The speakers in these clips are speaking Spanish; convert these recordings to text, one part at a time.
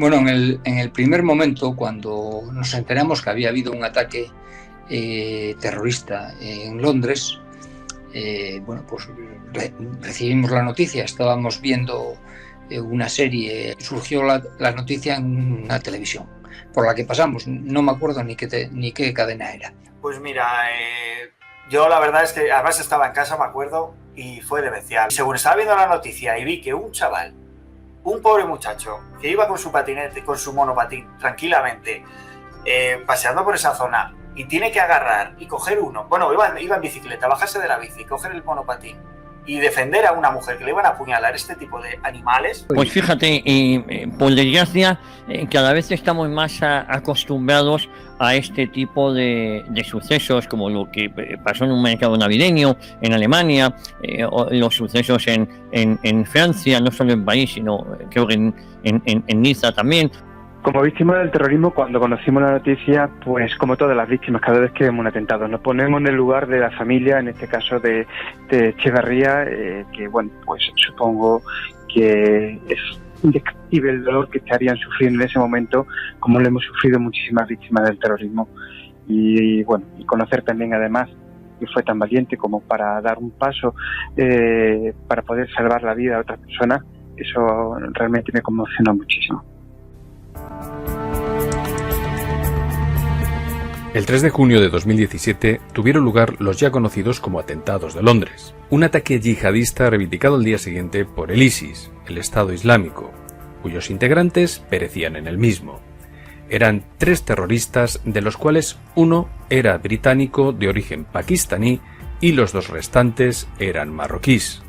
Bueno, en el primer momento, cuando nos enteramos que había habido un ataque terrorista en Londres, bueno, pues recibimos la noticia, estábamos viendo una serie, surgió la noticia en una televisión, por la que pasamos, no me acuerdo ni qué cadena era. Pues mira, yo la verdad es que además estaba en casa, me acuerdo, y fue demencial. Según estaba viendo la noticia y vi que un chaval, un pobre muchacho, que iba con su patinete, con su monopatín, tranquilamente, paseando por esa zona, y tiene que agarrar y coger uno, bueno, iba en bicicleta, bajarse de la bici, coger el monopatín y defender a una mujer que le iban a apuñalar, este tipo de animales. Pues fíjate, por desgracia, cada vez estamos más acostumbrados a este tipo de sucesos, como lo que pasó en un mercado navideño en Alemania, o los sucesos en Francia, no solo en París, sino creo que en Niza también. Como víctima del terrorismo, cuando conocimos la noticia, pues como todas las víctimas, cada vez que vemos un atentado, nos ponemos en el lugar de la familia, en este caso de Echevarría, que bueno, pues supongo que es indescriptible el dolor que estarían sufriendo en ese momento, como lo hemos sufrido muchísimas víctimas del terrorismo. Y bueno, y conocer también además que fue tan valiente como para dar un paso para poder salvar la vida de otras personas, eso realmente me conmocionó muchísimo. El 3 de junio de 2017 tuvieron lugar los ya conocidos como atentados de Londres, un ataque yihadista reivindicado al día siguiente por el ISIS, el Estado Islámico, cuyos integrantes perecían en el mismo. Eran 3 terroristas, de los cuales uno era británico de origen pakistaní y los 2 restantes eran marroquíes.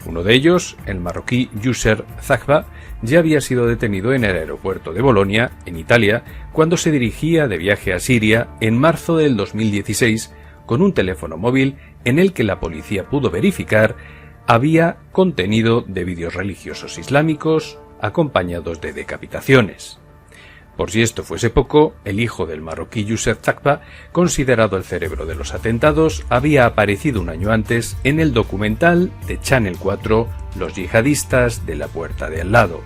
Uno de ellos, el marroquí Yusser Zagba, ya había sido detenido en el aeropuerto de Bolonia, en Italia, cuando se dirigía de viaje a Siria en marzo del 2016 con un teléfono móvil en el que la policía pudo verificar había contenido de vídeos religiosos islámicos acompañados de decapitaciones. Por si esto fuese poco, el hijo del marroquí Yusser Zagba, considerado el cerebro de los atentados, había aparecido un año antes en el documental de Channel 4 Los yihadistas de la puerta de al lado.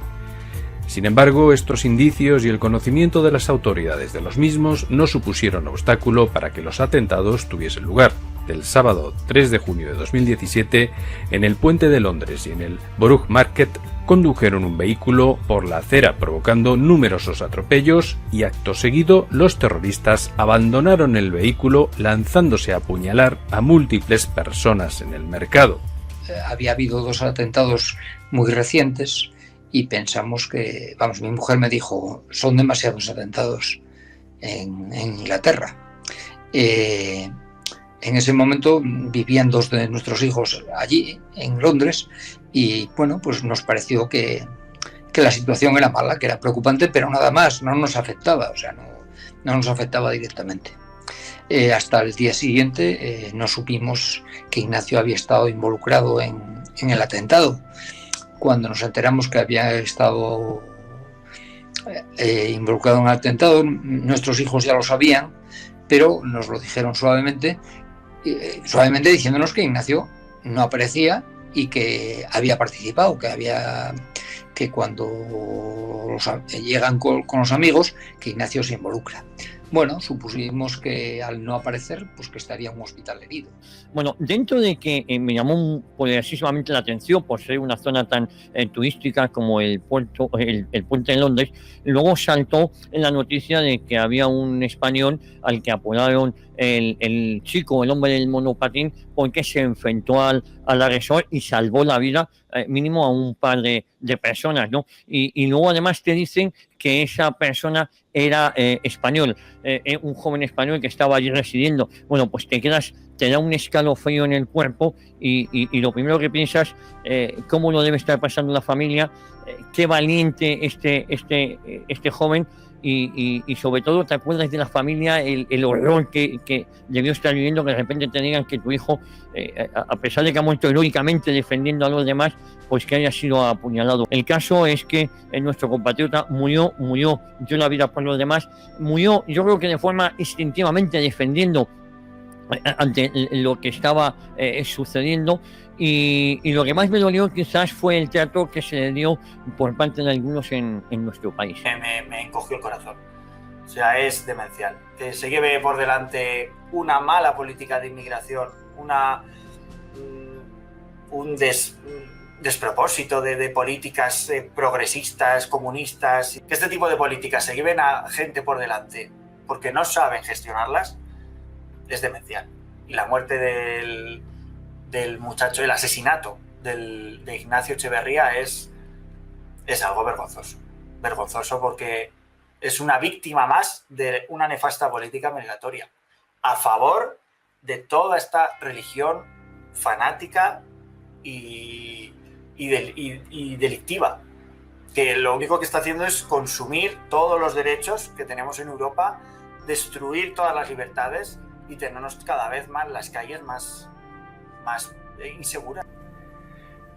Sin embargo, estos indicios y el conocimiento de las autoridades de los mismos no supusieron obstáculo para que los atentados tuviesen lugar. Del sábado 3 de junio de 2017, en el puente de Londres y en el Borough Market, condujeron un vehículo por la acera provocando numerosos atropellos y acto seguido los terroristas abandonaron el vehículo lanzándose a apuñalar a múltiples personas en el mercado. Había habido 2 atentados muy recientes y pensamos que, vamos, mi mujer me dijo, son demasiados atentados en Inglaterra. En ese momento vivían 2 de nuestros hijos allí, en Londres, y bueno, pues nos pareció que la situación era mala, que era preocupante, pero nada más, no nos afectaba, o sea, no nos afectaba directamente. Hasta el día siguiente no supimos que Ignacio había estado involucrado en el atentado. Cuando nos enteramos que había estado involucrado en el atentado, nuestros hijos ya lo sabían, pero nos lo dijeron suavemente diciéndonos que Ignacio no aparecía y que había participado, que cuando llegan con los amigos, que Ignacio se involucra. Bueno, supusimos que al no aparecer, pues que estaría en un hospital herido. Bueno, dentro de que me llamó poderosísimamente la atención por ser una zona tan turística como el puente de Londres, luego saltó en la noticia de que había un español al que apodaron el chico, el hombre del monopatín, porque se enfrentó al agresor y salvó la vida mínimo a un par de personas, ¿no? Y luego además te dicen que esa persona era español, un joven español que estaba allí residiendo. Bueno, pues te da un escalofrío en el cuerpo y lo primero que piensas, cómo lo debe estar pasando la familia, qué valiente este joven y sobre todo te acuerdas de la familia, el horror que debió estar viviendo, que de repente te digan que tu hijo, a pesar de que ha muerto heroicamente defendiendo a los demás, pues que haya sido apuñalado. El caso es que nuestro compatriota murió, dio la vida por los demás, murió yo creo que de forma instintivamente defendiendo ante lo que estaba sucediendo. Y lo que más me dolió quizás fue el trato que se le dio por parte de algunos en nuestro país. Me encogió el corazón. O sea, es demencial. Que se lleve por delante una mala política de inmigración, un despropósito de políticas progresistas, comunistas. Que este tipo de políticas se lleven a gente por delante porque no saben gestionarlas, es demencial. Y la muerte del muchacho, el asesinato de Ignacio Echeverría es algo vergonzoso. Vergonzoso porque es una víctima más de una nefasta política migratoria a favor de toda esta religión fanática y delictiva, que lo único que está haciendo es consumir todos los derechos que tenemos en Europa, destruir todas las libertades y tenernos cada vez más las calles más insegura.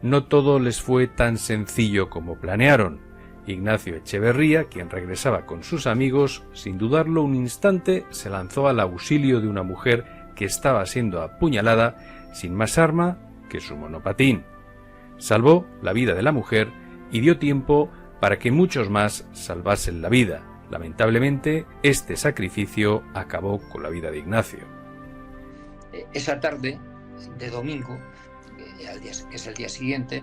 No todo les fue tan sencillo como planearon. Ignacio Echeverría, quien regresaba con sus amigos, sin dudarlo un instante, se lanzó al auxilio de una mujer que estaba siendo apuñalada sin más arma que su monopatín. Salvó la vida de la mujer y dio tiempo para que muchos más salvasen la vida. Lamentablemente, este sacrificio acabó con la vida de Ignacio. Esa tarde de domingo, que es el día siguiente,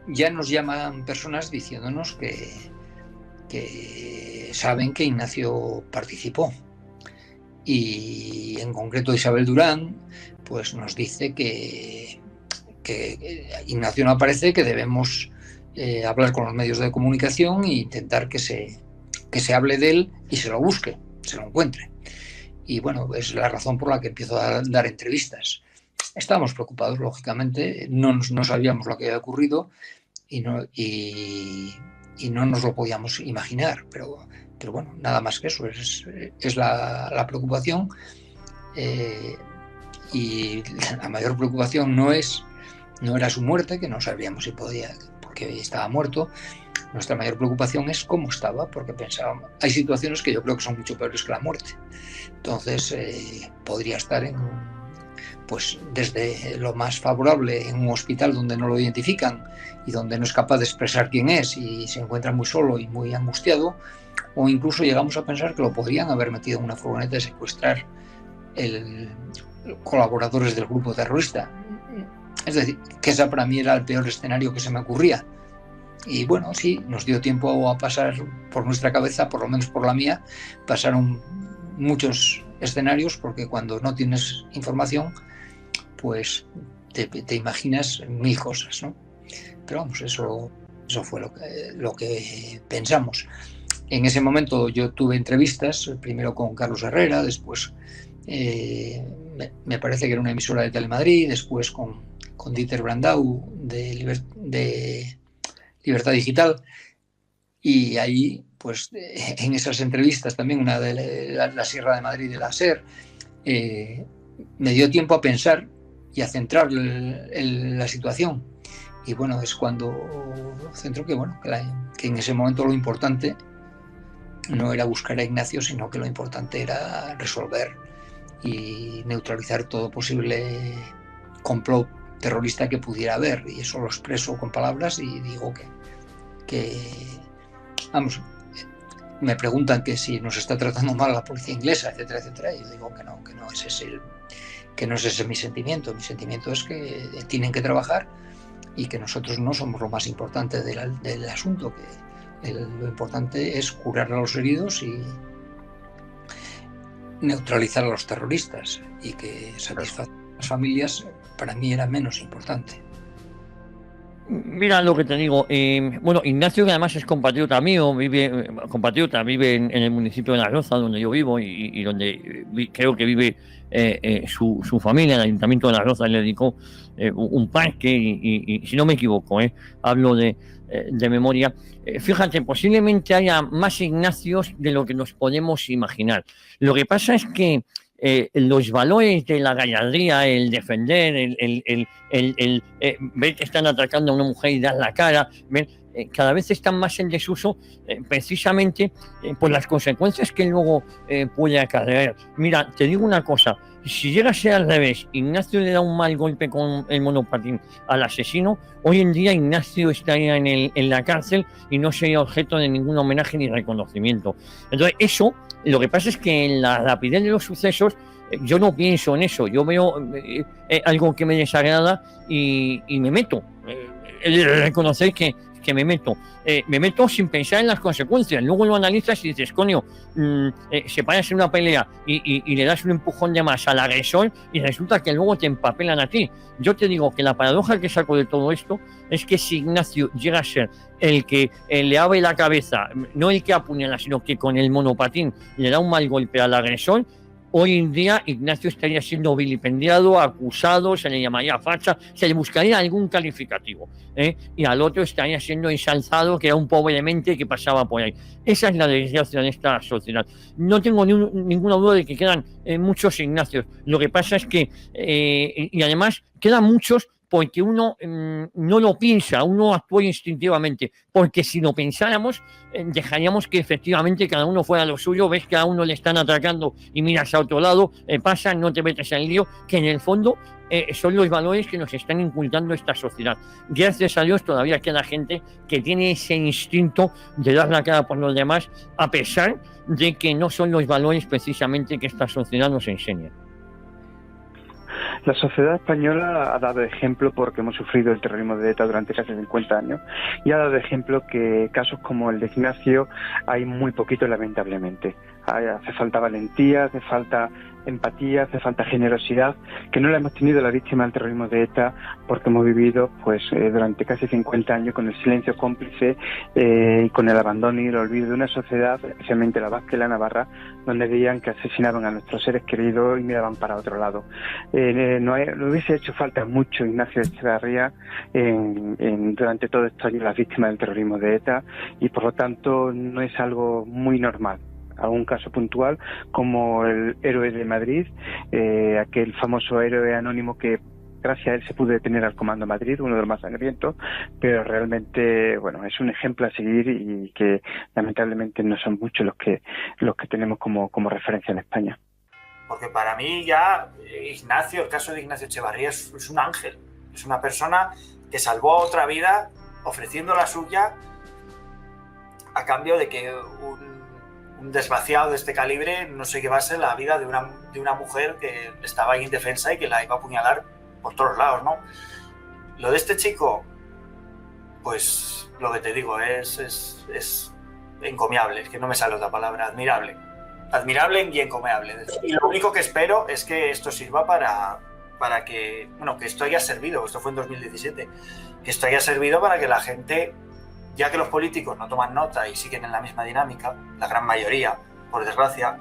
ya nos llaman personas diciéndonos que saben que Ignacio participó. Y en concreto Isabel Durán pues nos dice que Ignacio no aparece, que debemos hablar con los medios de comunicación e intentar que se hable de él y se lo busque, se lo encuentre. Y bueno, es la razón por la que empiezo a dar entrevistas. Estábamos preocupados, lógicamente, no sabíamos lo que había ocurrido y no nos lo podíamos imaginar, pero bueno, nada más que eso, es la preocupación. Y la mayor preocupación no era su muerte, que no sabíamos si podía, porque estaba muerto. Nuestra mayor preocupación es cómo estaba, porque pensábamos, hay situaciones que yo creo que son mucho peores que la muerte. Entonces podría estar pues desde lo más favorable en un hospital donde no lo identifican y donde no es capaz de expresar quién es y se encuentra muy solo y muy angustiado, o incluso llegamos a pensar que lo podrían haber metido en una furgoneta y secuestrar colaboradores del grupo terrorista. Es decir, que esa para mí era el peor escenario que se me ocurría. Y bueno, sí, nos dio tiempo a pasar por nuestra cabeza, por lo menos por la mía, pasaron muchos escenarios, porque cuando no tienes información, pues te imaginas mil cosas, ¿no? Pero vamos, eso fue lo que pensamos. En ese momento yo tuve entrevistas, primero con Carlos Herrera, después me parece que era una emisora de Telemadrid, después con Dieter Brandau de Libertad Digital, y ahí pues en esas entrevistas también, una de la Sierra de Madrid de la SER, me dio tiempo a pensar y a centrar la situación. Y bueno, es cuando centro que en ese momento lo importante no era buscar a Ignacio, sino que lo importante era resolver y neutralizar todo posible complot terrorista que pudiera haber, y eso lo expreso con palabras y digo que vamos, me preguntan que si nos está tratando mal la policía inglesa, etcétera, etcétera, y yo digo que no es ese mi sentimiento. Mi sentimiento es que tienen que trabajar y que nosotros no somos lo más importante del asunto, que lo importante es curar a los heridos y neutralizar a los terroristas, y que satisfacer a las familias para mí era menos importante. Mira lo que te digo, bueno, Ignacio, que además es compatriota mío, vive en el municipio de La Roza, donde yo vivo, y donde creo que vive su familia. El Ayuntamiento de La Roza le dedicó un parque, y si no me equivoco, hablo de memoria. Fíjate, posiblemente haya más Ignacios de lo que nos podemos imaginar. Lo que pasa es que los valores de la gallardía, el defender, el ver que están atacando a una mujer y dar la cara, cada vez están más en desuso precisamente por las consecuencias que luego puede acarrear. Mira, te digo una cosa, si llega a ser al revés, Ignacio le da un mal golpe con el monopatín al asesino, hoy en día Ignacio estaría en la cárcel y no sería objeto de ningún homenaje ni reconocimiento. Entonces eso, lo que pasa es que en la rapidez de los sucesos yo no pienso en eso, yo veo algo que me desagrada y me meto. Reconocer que me meto sin pensar en las consecuencias. Luego lo analizas y dices, coño, se paras en una pelea y le das un empujón de más al agresor y resulta que luego te empapelan a ti. Yo te digo que la paradoja que saco de todo esto es que si Ignacio llega a ser el que le abre la cabeza, no el que apuñala, sino que con el monopatín le da un mal golpe al agresor, hoy en día Ignacio estaría siendo vilipendiado, acusado, se le llamaría facha, se le buscaría algún calificativo, y al otro estaría siendo ensalzado, que era un pobre mente que pasaba por ahí. Esa es la desgracia de esta sociedad. No tengo ninguna duda de que quedan muchos Ignacios. Lo que pasa es que, y además, quedan muchos porque uno no lo piensa, uno actúa instintivamente, porque si lo pensáramos, dejaríamos que efectivamente cada uno fuera lo suyo, ves que a uno le están atracando y miras a otro lado, pasa, no te metes en lío, que en el fondo son los valores que nos están inculcando esta sociedad. Gracias a Dios todavía queda gente que tiene ese instinto de dar la cara por los demás, a pesar de que no son los valores precisamente que esta sociedad nos enseña. La sociedad española ha dado ejemplo porque hemos sufrido el terrorismo de ETA durante casi 50 años y ha dado ejemplo que casos como el de Ignacio hay muy poquitos, lamentablemente. Hace falta valentía, hace falta empatía, hace falta generosidad, que no la hemos tenido la víctima del terrorismo de ETA porque hemos vivido durante casi 50 años con el silencio cómplice y con el abandono y el olvido de una sociedad, especialmente la vasca y la navarra, donde veían que asesinaban a nuestros seres queridos y miraban para otro lado. No hubiese hecho falta mucho Ignacio Echevarría durante todos estos años las víctimas del terrorismo de ETA y por lo tanto no es algo muy normal. Algún caso puntual como el héroe de Madrid, aquel famoso héroe anónimo que gracias a él se pudo detener al Comando Madrid, uno de los más sangrientos, pero realmente es un ejemplo a seguir y que lamentablemente no son muchos los que tenemos como referencia en España. Porque para mí ya Ignacio, el caso de Ignacio Echevarría es un ángel, es una persona que salvó otra vida ofreciendo la suya a cambio de que un desvaciado de este calibre no se llevase la vida de una mujer que estaba indefensa y que la iba a apuñalar por todos lados, ¿no? Lo de este chico, pues lo que te digo, es encomiable, es que no me sale otra palabra, admirable y encomiable. Y lo único que espero es que esto sirva para que esto haya servido, esto fue en 2017, que esto haya servido para que la gente, ya que los políticos no toman nota y siguen en la misma dinámica, la gran mayoría, por desgracia,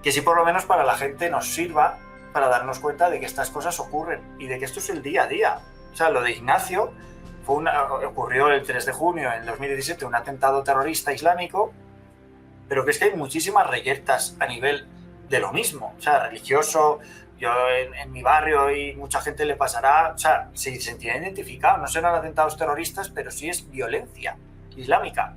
que sí por lo menos para la gente nos sirva para darnos cuenta de que estas cosas ocurren y de que esto es el día a día. O sea, lo de Ignacio ocurrió el 3 de junio del 2017, un atentado terrorista islámico, pero que es que hay muchísimas reyertas a nivel de lo mismo. O sea, religioso, yo en mi barrio y mucha gente le pasará, o sea, se sentirá identificado, no serán atentados terroristas, pero sí es violencia islámica.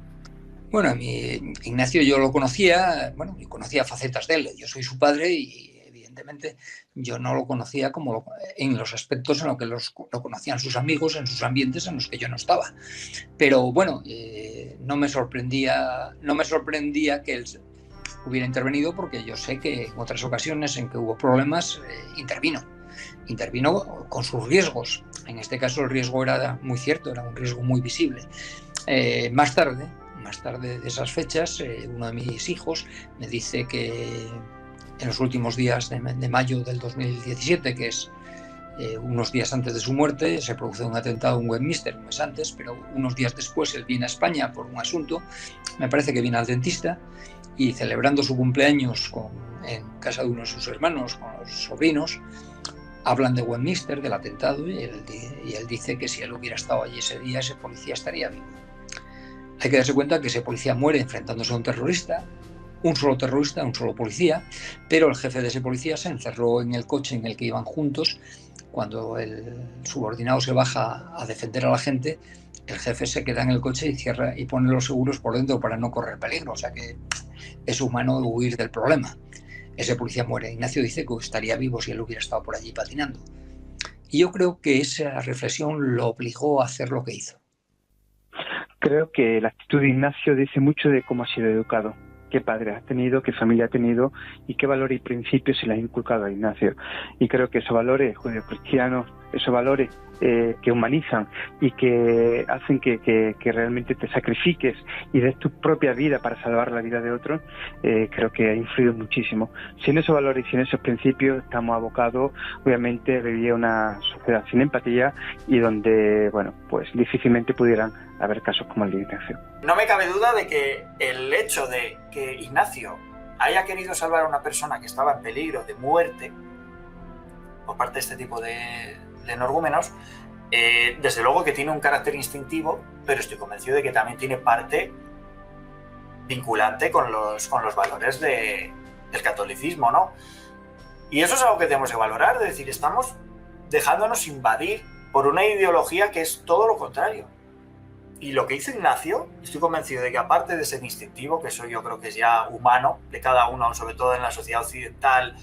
Bueno, a mí Ignacio yo lo conocía, yo conocía facetas de él, yo soy su padre y evidentemente yo no lo conocía como en los aspectos en los que lo conocían sus amigos, en sus ambientes en los que yo no estaba. Pero no me sorprendía que él hubiera intervenido porque yo sé que en otras ocasiones en que hubo problemas intervino con sus riesgos. En este caso el riesgo era muy cierto, era un riesgo muy visible. Más tarde de esas fechas, uno de mis hijos me dice que en los últimos días de mayo del 2017, que es unos días antes de su muerte, se produce un atentado en Westminster, un mes antes, pero unos días después él viene a España por un asunto, me parece que viene al dentista, y celebrando su cumpleaños en casa de uno de sus hermanos, con los sobrinos, hablan de Westminster, del atentado, y él dice que si él hubiera estado allí ese día, ese policía estaría vivo. Hay que darse cuenta que ese policía muere enfrentándose a un terrorista, un solo terrorista, un solo policía, pero el jefe de ese policía se encerró en el coche en el que iban juntos. Cuando el subordinado se baja a defender a la gente, el jefe se queda en el coche y cierra y pone los seguros por dentro para no correr peligro. O sea que es humano huir del problema. Ese policía muere. Ignacio dice que estaría vivo si él hubiera estado por allí patinando. Y yo creo que esa reflexión lo obligó a hacer lo que hizo. Creo que la actitud de Ignacio dice mucho de cómo ha sido educado, qué padre ha tenido, qué familia ha tenido y qué valores y principios se le ha inculcado a Ignacio. Y creo que esos valores judeocristianos, esos valores que humanizan y que hacen que realmente te sacrifiques y des tu propia vida para salvar la vida de otros, creo que ha influido muchísimo. Sin esos valores y sin esos principios estamos abocados, obviamente, a vivir una sociedad sin empatía y donde, bueno, pues difícilmente pudieran haber casos como el de Ignacio. No me cabe duda de que el hecho de que Ignacio haya querido salvar a una persona que estaba en peligro de muerte por parte de este tipo de energúmenos, desde luego que tiene un carácter instintivo, pero estoy convencido de que también tiene parte vinculante con los valores del catolicismo, ¿no? Y eso es algo que tenemos que valorar, es decir, estamos dejándonos invadir por una ideología que es todo lo contrario. Y lo que hizo Ignacio, estoy convencido de que aparte de ser instintivo, que eso yo creo que es ya humano de cada uno, sobre todo en la sociedad occidental,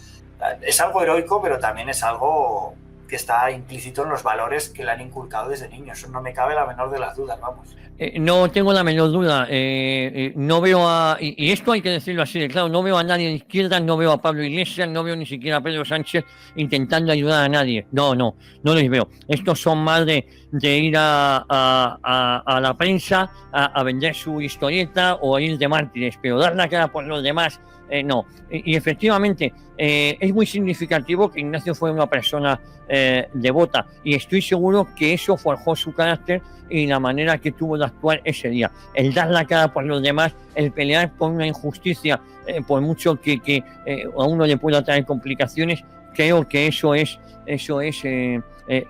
es algo heroico, pero también es algo que está implícito en los valores que le han inculcado desde niño. Eso no me cabe la menor de las dudas, vamos. No tengo la menor duda. No veo a... Y esto hay que decirlo así de claro, no veo a nadie de izquierda, no veo a Pablo Iglesias, no veo ni siquiera a Pedro Sánchez intentando ayudar a nadie. No les veo. Estos son más de ir a la prensa a vender su historieta o a ir de mártires, pero dar la cara por los demás, no. Y efectivamente, es muy significativo que Ignacio fue una persona devota, y estoy seguro que eso forjó su carácter y la manera que tuvo de actuar ese día. El dar la cara por los demás, el pelear por una injusticia, por mucho que a uno le pueda traer complicaciones, creo que eso es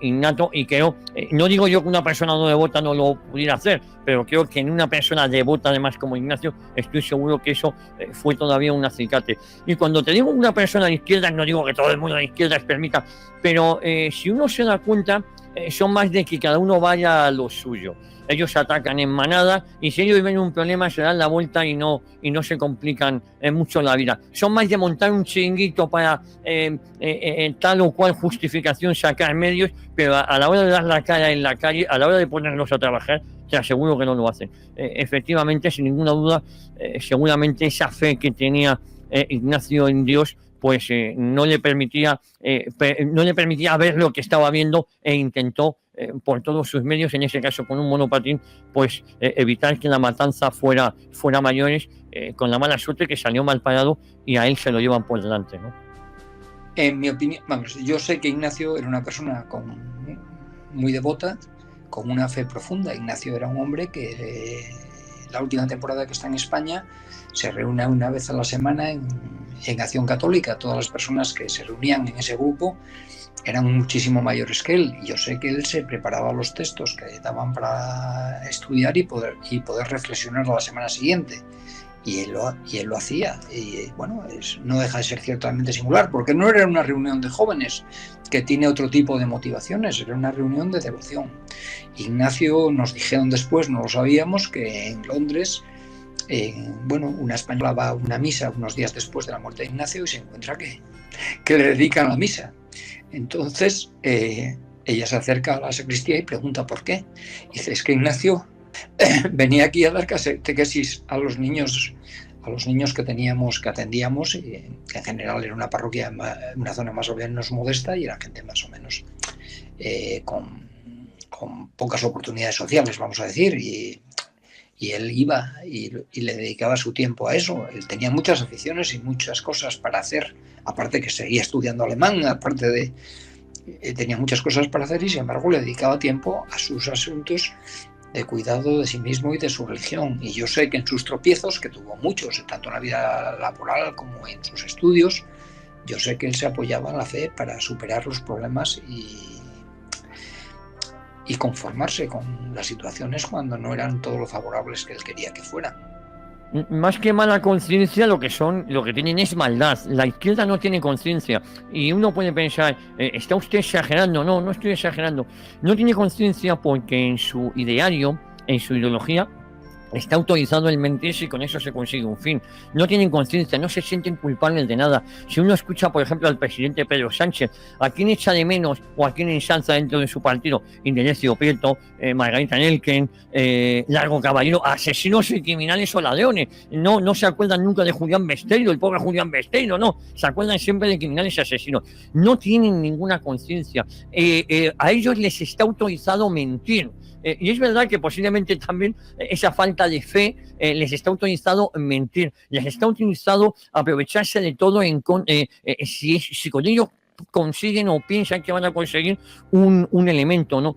innato, y creo, no digo yo que una persona no devota no lo pudiera hacer, pero creo que en una persona devota además como Ignacio, estoy seguro que eso fue todavía un acicate. Y cuando te digo una persona de izquierda, no digo que todo el mundo de izquierda es permita, pero si uno se da cuenta, son más de que cada uno vaya a lo suyo. Ellos atacan en manada y si ellos ven un problema se dan la vuelta y no se complican mucho la vida. Son más de montar un chiringuito para tal o cual justificación sacar medios, pero a la hora de dar la cara en la calle, a la hora de ponerlos a trabajar, te aseguro que no lo hacen. Efectivamente, sin ninguna duda, seguramente esa fe que tenía Ignacio en Dios, pues no le permitía ver lo que estaba viendo, e intentó por todos sus medios, en ese caso con un monopatín, pues evitar que la matanza fuera mayores, con la mala suerte que salió mal parado y a él se lo llevan por delante, ¿no? En mi opinión, vamos, yo sé que Ignacio era una persona muy devota, con una fe profunda. Ignacio era un hombre que la última temporada que está en España se reúne una vez a la semana en Acción Católica. Todas las personas que se reunían en ese grupo eran muchísimo mayores que él, y yo sé que él se preparaba los textos que daban para estudiar y poder reflexionar la semana siguiente, y él lo hacía. Y bueno, no deja de ser ciertamente singular, porque no era una reunión de jóvenes que tiene otro tipo de motivaciones, era una reunión de devoción. Ignacio, nos dijeron después, no lo sabíamos, que en Londres una española va a una misa unos días después de la muerte de Ignacio y se encuentra que le dedican la misa. Entonces ella se acerca a la sacristía y pregunta por qué. Dice, es que Ignacio venía aquí a dar catequesis a los niños que atendíamos, y que en general era una parroquia, una zona más o menos modesta, y era gente más o menos con pocas oportunidades sociales, vamos a decir, y él iba y le dedicaba su tiempo a eso. Él tenía muchas aficiones y muchas cosas para hacer, aparte que seguía estudiando alemán, tenía muchas cosas para hacer, y sin embargo le dedicaba tiempo a sus asuntos de cuidado de sí mismo y de su religión. Y yo sé que en sus tropiezos, que tuvo muchos, tanto en la vida laboral como en sus estudios, yo sé que él se apoyaba en la fe para superar los problemas y conformarse con las situaciones cuando no eran todo lo favorables que él quería que fueran. más que mala conciencia, lo que tienen es maldad. La izquierda no tiene conciencia. Y uno puede pensar, ¿está usted exagerando? No, no estoy exagerando. No tiene conciencia porque en su ideario, en su ideología, está autorizado el mentirse y con eso se consigue un fin. No tienen conciencia, no se sienten culpables de nada. Si uno escucha, por ejemplo, al presidente Pedro Sánchez, ¿a quién echa de menos o a quién ensalza dentro de su partido? Indalecio Prieto, Margarita Nelken, Largo Caballero, asesinos y criminales o ladrones. No se acuerdan nunca de Julián Besteiro, el pobre Julián Besteiro, no. Se acuerdan siempre de criminales y asesinos. No tienen ninguna conciencia. A ellos les está autorizado mentir. Y es verdad que posiblemente también esa falta de fe les está autorizado mentir, les está autorizado aprovecharse de todo si con ellos consiguen o piensan que van a conseguir un elemento, ¿no?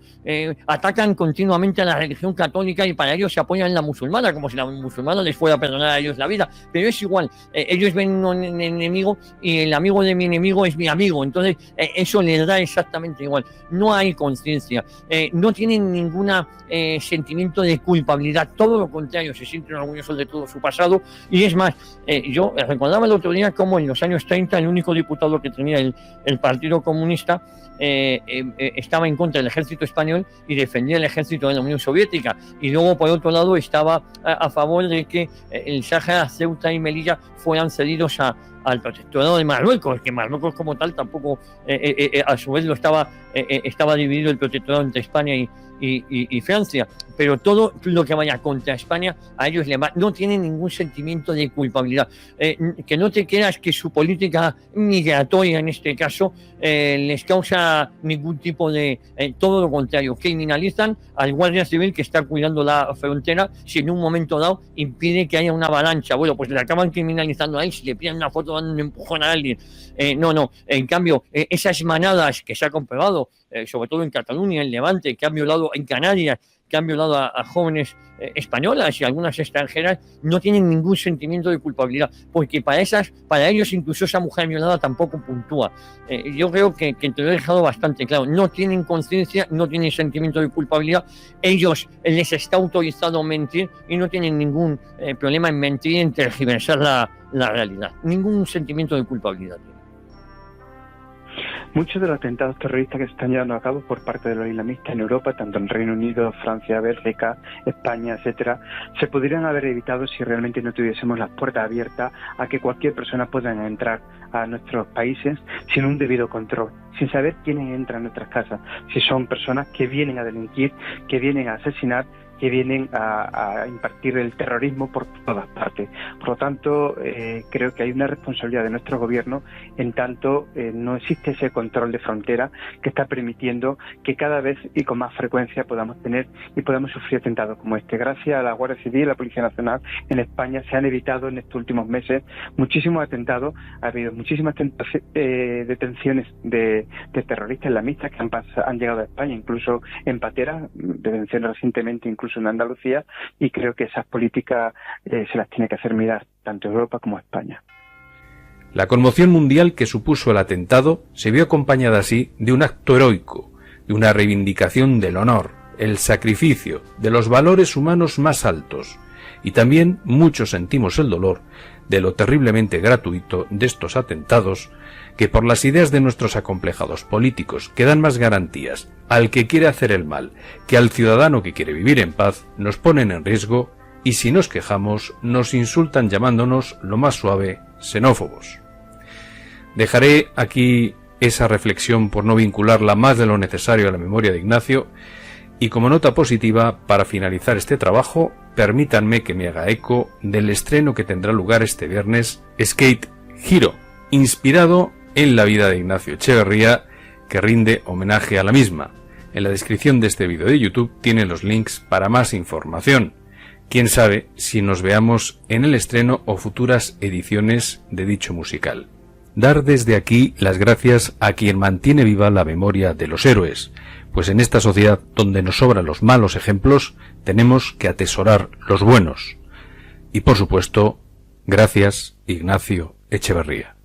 Atacan continuamente a la religión católica y para ellos se apoyan en la musulmana, como si la musulmana les fuera a perdonar a ellos la vida, pero es igual, ellos ven un enemigo y el amigo de mi enemigo es mi amigo, entonces eso les da exactamente igual. No hay conciencia, no tienen ningún sentimiento de culpabilidad, todo lo contrario, se sienten orgullosos de todo su pasado. Y es más, yo recordaba el otro día como en los años 30 el único diputado que tenía el Partido Comunista estaba en contra del ejército español y defendía el ejército de la Unión Soviética, y luego por otro lado estaba a favor de que el Sáhara, Ceuta y Melilla fueran cedidos al protectorado de Marruecos, que Marruecos como tal tampoco a su vez estaba dividido el protectorado entre España y Francia, pero todo lo que vaya contra España a ellos no tienen ningún sentimiento de culpabilidad. Que no te creas que su política migratoria en este caso les causa ningún tipo de todo lo contrario, criminalizan al guardia civil que está cuidando la frontera si en un momento dado impide que haya una avalancha. Bueno, pues le acaban criminalizando a él si le piden una foto dando un empujón a alguien. En cambio, esas manadas que se ha comprobado, sobre todo en Cataluña, en Levante, que han violado en Canarias, que han violado a jóvenes españolas y algunas extranjeras, no tienen ningún sentimiento de culpabilidad, porque para ellos incluso esa mujer violada tampoco puntúa. Yo creo que te lo he dejado bastante claro. No tienen conciencia, no tienen sentimiento de culpabilidad. Ellos les está autorizado mentir y no tienen ningún problema en mentir y en tergiversar la realidad. Ningún sentimiento de culpabilidad. Muchos de los atentados terroristas que se están llevando a cabo por parte de los islamistas en Europa, tanto en Reino Unido, Francia, Bélgica, España, etcétera, se podrían haber evitado si realmente no tuviésemos las puertas abiertas a que cualquier persona pueda entrar a nuestros países sin un debido control, sin saber quiénes entran a nuestras casas, si son personas que vienen a delinquir, que vienen a asesinar, que vienen a impartir el terrorismo por todas partes. Por lo tanto, creo que hay una responsabilidad de nuestro gobierno en tanto no existe ese control de frontera que está permitiendo que cada vez y con más frecuencia podamos tener y podamos sufrir atentados como este. Gracias a la Guardia Civil y la Policía Nacional en España se han evitado en estos últimos meses muchísimos atentados. Ha habido muchísimas detenciones de terroristas islamistas que han llegado a España, incluso en pateras, detenciones recientemente incluso en Andalucía, y creo que esas políticas se las tiene que hacer mirar tanto Europa como España. La conmoción mundial que supuso el atentado se vio acompañada así de un acto heroico, de una reivindicación del honor, el sacrificio, de los valores humanos más altos, y también muchos sentimos el dolor de lo terriblemente gratuito de estos atentados que por las ideas de nuestros acomplejados políticos que dan más garantías al que quiere hacer el mal que al ciudadano que quiere vivir en paz nos ponen en riesgo y si nos quejamos nos insultan llamándonos lo más suave xenófobos. Dejaré aquí esa reflexión por no vincularla más de lo necesario a la memoria de Ignacio y como nota positiva para finalizar este trabajo permítanme que me haga eco del estreno que tendrá lugar este viernes, Skate Hero, inspirado en la vida de Ignacio Echeverría, que rinde homenaje a la misma. En la descripción de este vídeo de YouTube tienen los links para más información. Quién sabe si nos veamos en el estreno o futuras ediciones de dicho musical. Dar desde aquí las gracias a quien mantiene viva la memoria de los héroes, pues en esta sociedad donde nos sobran los malos ejemplos, tenemos que atesorar los buenos. Y por supuesto, gracias Ignacio Echeverría.